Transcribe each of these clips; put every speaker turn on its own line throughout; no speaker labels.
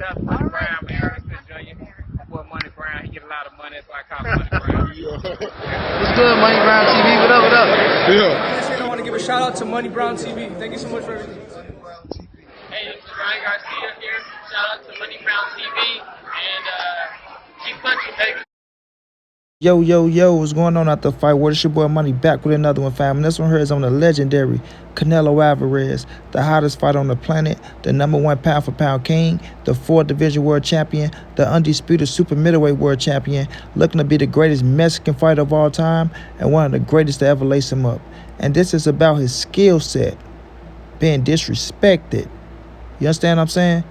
Shout out to Money Brown, man. Ernest Jr. My boy Money Brown, he get a lot of money, that's why I call him Money Brown.
What's good, Money Brown TV? What up, what up?
Yeah. I want to give a shout out to Money Brown TV. Thank you so much for everything.
Hey, this is Ryan Garcia here. Shout out to Money Brown TV and keep punching, baby.
Yo, what's going on out the fight? What is your boy Money back with another one, fam? And this one here is on the legendary Canelo Alvarez, the hottest fighter on the planet, the #1 pound-for-pound king, the 4th division world champion, the undisputed super middleweight world champion, looking to be the greatest Mexican fighter of all time and one of the greatest to ever lace him up. And this is about his skill set being disrespected. You understand what I'm saying?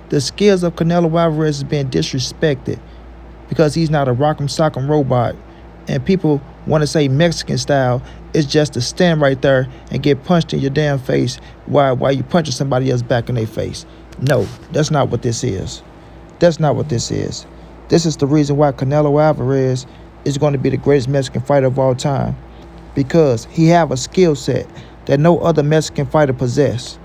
The skills of Canelo Alvarez is being disrespected because he's not a rock'em sock'em robot. And people want to say Mexican style is just to stand right there and get punched in your damn face while you punching somebody else back in their face. No, that's not what this is. That's not what this is. This is the reason why Canelo Alvarez is going to be the greatest Mexican fighter of all time, because he have a skill set that no other Mexican fighter possess.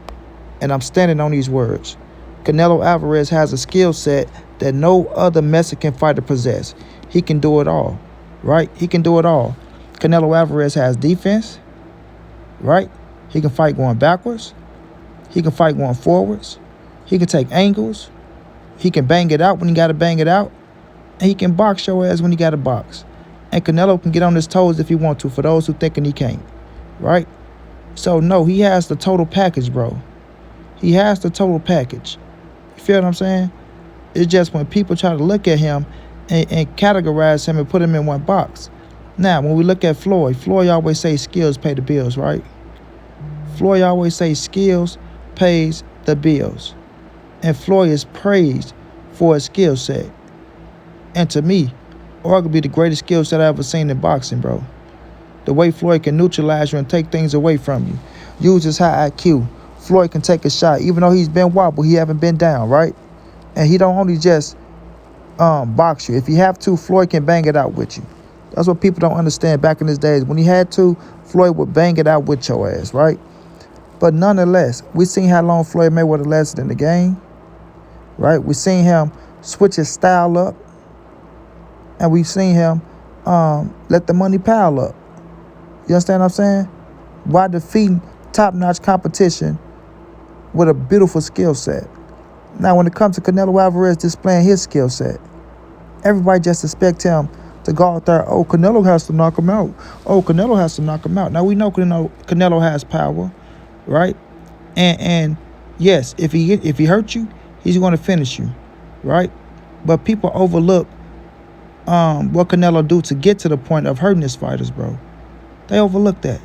And I'm standing on these words. Canelo Alvarez has a skill set that no other Mexican fighter possess. He can do it all, right? He can do it all. Canelo Alvarez has defense, right? He can fight going backwards. He can fight going forwards. He can take angles. He can bang it out when he got to bang it out. And he can box your ass when he got to box. And Canelo can get on his toes if he want to, for those who thinking he can't, right? So, no, he has the total package, bro. He has the total package. You feel what I'm saying? It's just when people try to look at him and categorize him and put him in one box. Now, when we look at Floyd always say skills pay the bills, right? Floyd always say skills pays the bills. And Floyd is praised for his skill set. And to me, arguably the greatest skill set I ever seen in boxing, bro. The way Floyd can neutralize you and take things away from you. Use his high IQ. Floyd can take a shot. Even though he's been wobbled, he haven't been down, right? And he don't only just box you. If you have to, Floyd can bang it out with you. That's what people don't understand back in his days. When he had to, Floyd would bang it out with your ass, right? But nonetheless, we seen how long Floyd Mayweather lasted in the game, right? We seen him switch his style up. And we've seen him let the money pile up. You understand what I'm saying? While defeating top-notch competition with a beautiful skill set. Now, when it comes to Canelo Alvarez displaying his skill set, everybody just expect him to go out there, oh, Canelo has to knock him out. Oh, Canelo has to knock him out. Now, we know Canelo has power, right? And yes, if he hurt you, he's going to finish you, right? But people overlook what Canelo do to get to the point of hurting his fighters, bro. They overlook that.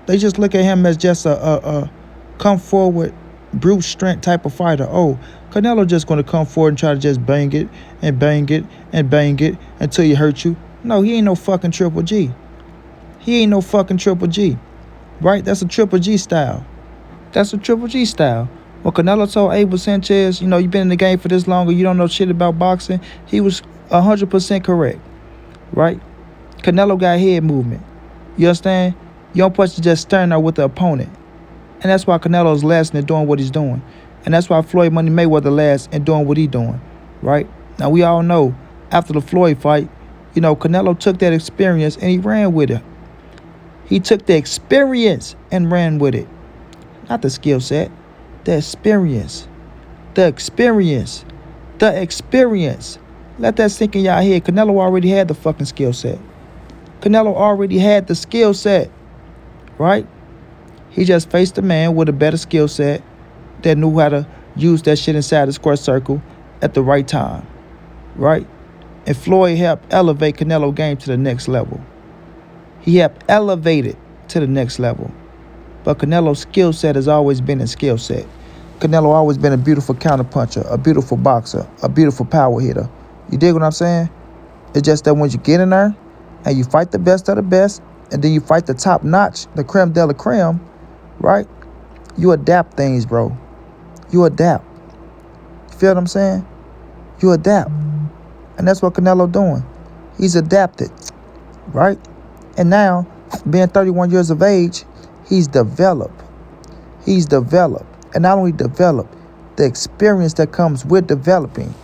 They just look at him as just a come forward, brute strength type of fighter. Oh, Canelo just going to come forward and try to just bang it and bang it and bang it until he hurt you. No, he ain't no fucking Triple G. He ain't no fucking Triple G, right? That's a Triple G style. That's a Triple G style. When Canelo told Abel Sanchez, you know, you've been in the game for this long, or you don't know shit about boxing, he was 100% correct, right? Canelo got head movement. You understand? You don't punch just staring there with the opponent. And that's why Canelo's lasting and doing what he's doing. And that's why Floyd Money Mayweather lasts and doing what he's doing, right? Now, we all know, after the Floyd fight, you know, Canelo took that experience and he ran with it. He took the experience and ran with it. Not the skill set. The experience. The experience. The experience. Let that sink in y'all head. Canelo already had the fucking skill set. Canelo already had the skill set, right? He just faced a man with a better skill set that knew how to use that shit inside the square circle at the right time, right? And Floyd helped elevate Canelo game to the next level. He helped elevate it to the next level. But Canelo's skill set has always been his skill set. Canelo always been a beautiful counterpuncher, a beautiful boxer, a beautiful power hitter. You dig what I'm saying? It's just that when you get in there and you fight the best of the best, and then you fight the top notch, the creme de la creme, right? You adapt things, bro. You adapt. You feel what I'm saying? You adapt. And that's what Canelo doing. He's adapted, right? And now, being 31 years of age, he's developed. He's developed. And not only developed, the experience that comes with developing.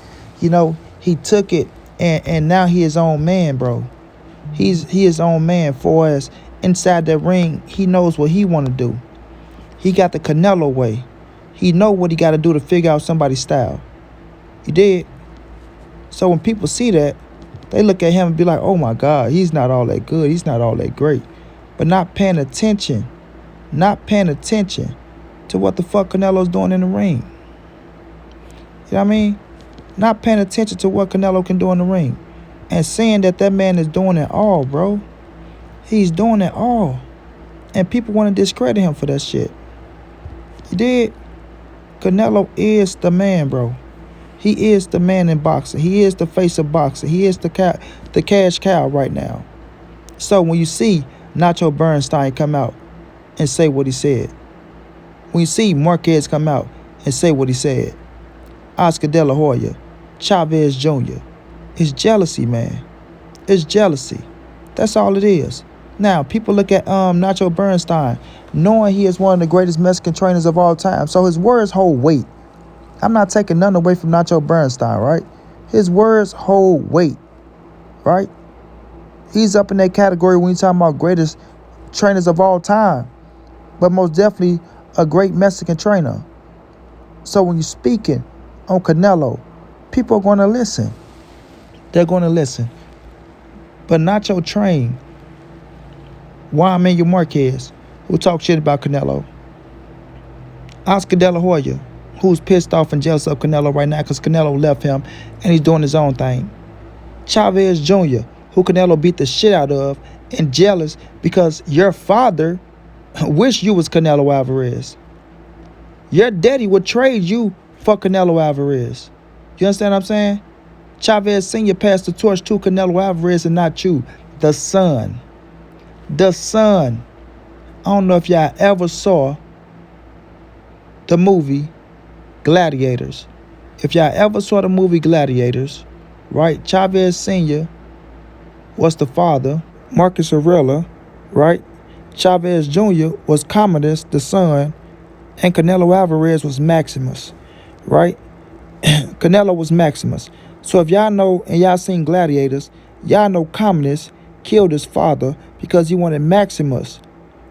You know, he took it and now he his own man, bro. He his own man for us inside that ring. He knows what he want to do. He got the Canelo way. He know what he got to do to figure out somebody's style. He did. So when people see that, they look at him and be like, oh my God, he's not all that good. He's not all that great. But not paying attention to what the fuck Canelo's doing in the ring. You know what I mean? Not paying attention to what Canelo can do in the ring. And saying that man is doing it all, bro. He's doing it all. And people want to discredit him for that shit. You did? Canelo is the man, bro. He is the man in boxing. He is the face of boxing. He is the cash cow right now. So when you see Nacho Bernstein come out and say what he said, when you see Marquez come out and say what he said, Oscar De La Hoya, Chavez Jr., it's jealousy, man. It's jealousy. That's all it is. Now, people look at Nacho Bernstein, knowing he is one of the greatest Mexican trainers of all time. So his words hold weight. I'm not taking none away from Nacho Bernstein, right? His words hold weight, right? He's up in that category when you're talking about greatest trainers of all time, but most definitely a great Mexican trainer. So when you're speaking on Canelo, people are going to listen. They're going to listen. But Nacho trained Juan Manuel Marquez, who talk shit about Canelo. Oscar De La Hoya, who's pissed off and jealous of Canelo right now because Canelo left him and he's doing his own thing. Chavez Jr., who Canelo beat the shit out of and jealous because your father wished you was Canelo Alvarez. Your daddy would trade you for Canelo Alvarez. You understand what I'm saying? Chavez Sr. passed the torch to Canelo Alvarez and not you, the son. The son. I don't know if y'all ever saw the movie Gladiators. If y'all ever saw the movie Gladiators, right? Chavez Sr. was the father, Marcus Aurela, right? Chavez Jr. was Commodus, the son, and Canelo Alvarez was Maximus, right? Canelo was Maximus. So if y'all know and y'all seen Gladiators, y'all know Commodus killed his father because he wanted Maximus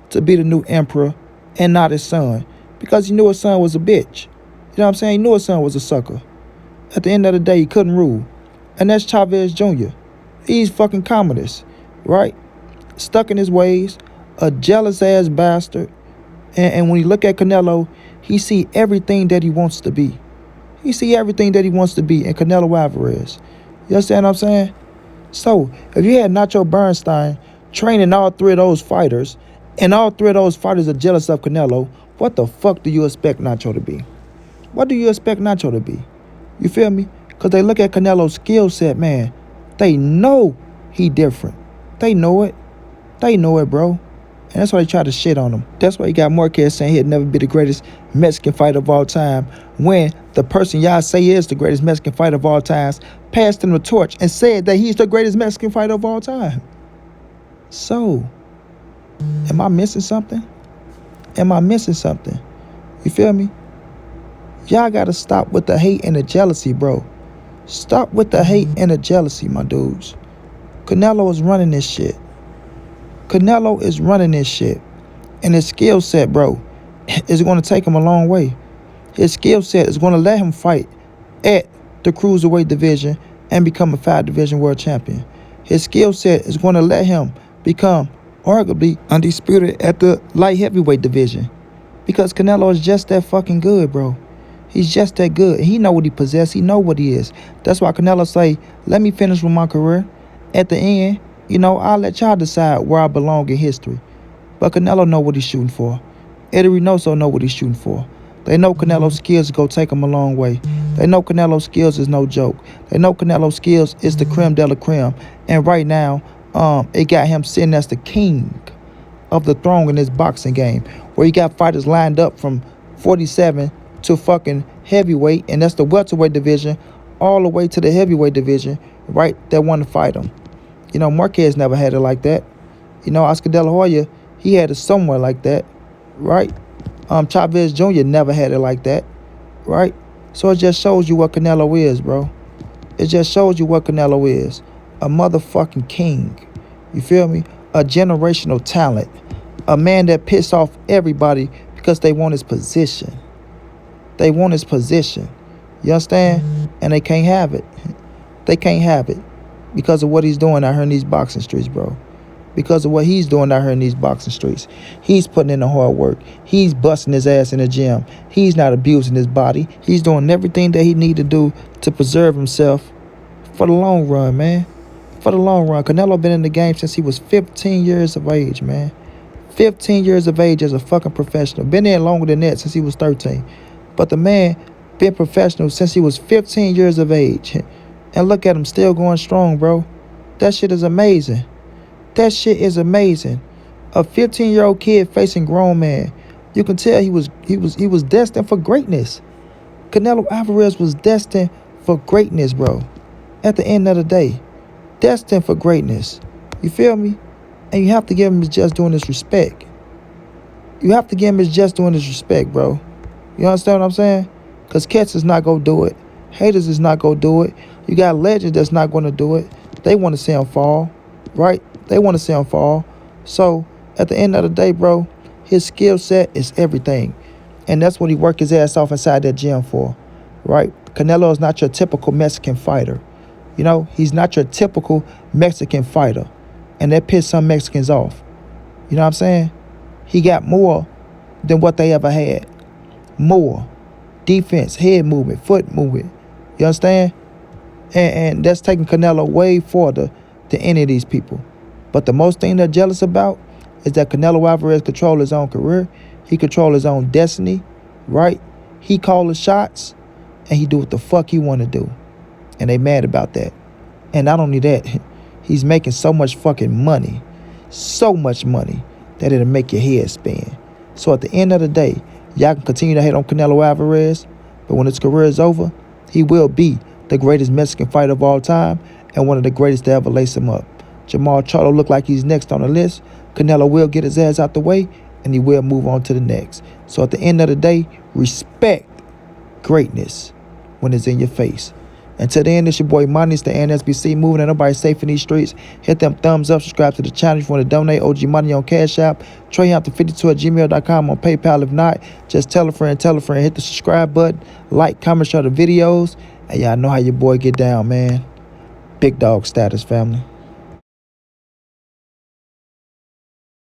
to be the new emperor and not his son, because he knew his son was a bitch. You know what I'm saying? He knew his son was a sucker. At the end of the day, he couldn't rule. And that's Chavez Jr. He's fucking Commodus, right? Stuck in his ways, a jealous-ass bastard. And when you look at Canelo, he see everything that he wants to be. He see everything that he wants to be in Canelo Alvarez. You understand what I'm saying? So, if you had Nacho Bernstein training all three of those fighters, and all three of those fighters are jealous of Canelo, what the fuck do you expect Nacho to be? What do you expect Nacho to be? You feel me? Because they look at Canelo's skill set, man. They know he different. They know it. They know it, bro. And that's why they try to shit on him. That's why you got Marquez saying he'd never be the greatest Mexican fighter of all time, when the person y'all say is the greatest Mexican fighter of all time passed him the torch and said that he's the greatest Mexican fighter of all time. So, am I missing something? Am I missing something? You feel me? Y'all gotta stop with the hate and the jealousy, bro. Stop with the hate and the jealousy, my dudes. Canelo is running this shit. Canelo is running this shit. And his skill set, bro, is going to take him a long way. His skill set is going to let him fight at the cruiserweight division and become a 5-division world champion. His skill set is going to let him become arguably undisputed at the light heavyweight division. Because Canelo is just that fucking good, bro. He's just that good. He know what he possesses. He know what he is. That's why Canelo say, let me finish with my career. At the end, I'll let y'all decide where I belong in history. But Canelo know what he's shooting for. Eddie Reynoso know what he's shooting for. They know Canelos Skills is going to take him a long way. They know Canelos Skills is no joke. They know Canelos Skills is the creme de la creme. And right now, it got him sitting as the king of the throne in this boxing game, where you got fighters lined up from 47 to fucking heavyweight, and that's the welterweight division, all the way to the heavyweight division, right, that want to fight him. Marquez never had it like that. Oscar De La Hoya, he had it somewhere like that, right? Chavez Jr. never had it like that, right? So it just shows you what Canelo is, bro. It just shows you what Canelo is. A motherfucking king. You feel me? A generational talent. A man that pissed off everybody because they want his position. They want his position. You understand? And they can't have it. They can't have it because of what he's doing out here in these boxing streets, bro. Because of what he's doing out here in these boxing streets. He's putting in the hard work. He's busting his ass in the gym. He's not abusing his body. He's doing everything that he need to do to preserve himself for the long run, man. For the long run. Canelo been in the game since he was 15 years of age, man. 15 years of age as a fucking professional. Been there longer than that, since he was 13. But the man been professional since he was 15 years of age. And look at him still going strong, bro. That shit is amazing. That shit is amazing. A 15-year-old kid facing grown man. You can tell he was destined for greatness. Canelo Alvarez was destined for greatness, bro. At the end of the day, destined for greatness. You feel me? And you have to give him his just doing his respect. You have to give him his just doing his respect, bro. You understand what I'm saying? Because cats is not going to do it. Haters is not going to do it. You got legends that's not going to do it. They want to see him fall, right? They want to see him fall. So, at the end of the day, bro, his skill set is everything. And that's what he worked his ass off inside that gym for, right? Canelo is not your typical Mexican fighter. You know, he's not your typical Mexican fighter. And that pissed some Mexicans off. You know what I'm saying? He got more than what they ever had. More. Defense, head movement, foot movement. You understand? And that's taking Canelo way further than any of these people. But the most thing they're jealous about is that Canelo Alvarez control his own career. He control his own destiny, right? He call the shots, and he do what the fuck he want to do. And they mad about that. And not only that, he's making so much fucking money. So much money that it'll make your head spin. So at the end of the day, y'all can continue to hate on Canelo Alvarez, but when his career is over, he will be the greatest Mexican fighter of all time and one of the greatest to ever lace him up. Jamal Charlo look like he's next on the list. Canelo will get his ass out the way, and he will move on to the next. So at the end of the day, respect greatness when it's in your face. Until then, it's your boy Money. It's the NSBC moving. Ain't nobody safe in these streets. Hit them thumbs up. Subscribe to the channel if you want to donate. OG Money on Cash App. TreyHampton52@gmail.com on PayPal. If not, just tell a friend. Hit the subscribe button. Like, comment, share the videos. And y'all know how your boy get down, man. Big dog status, family.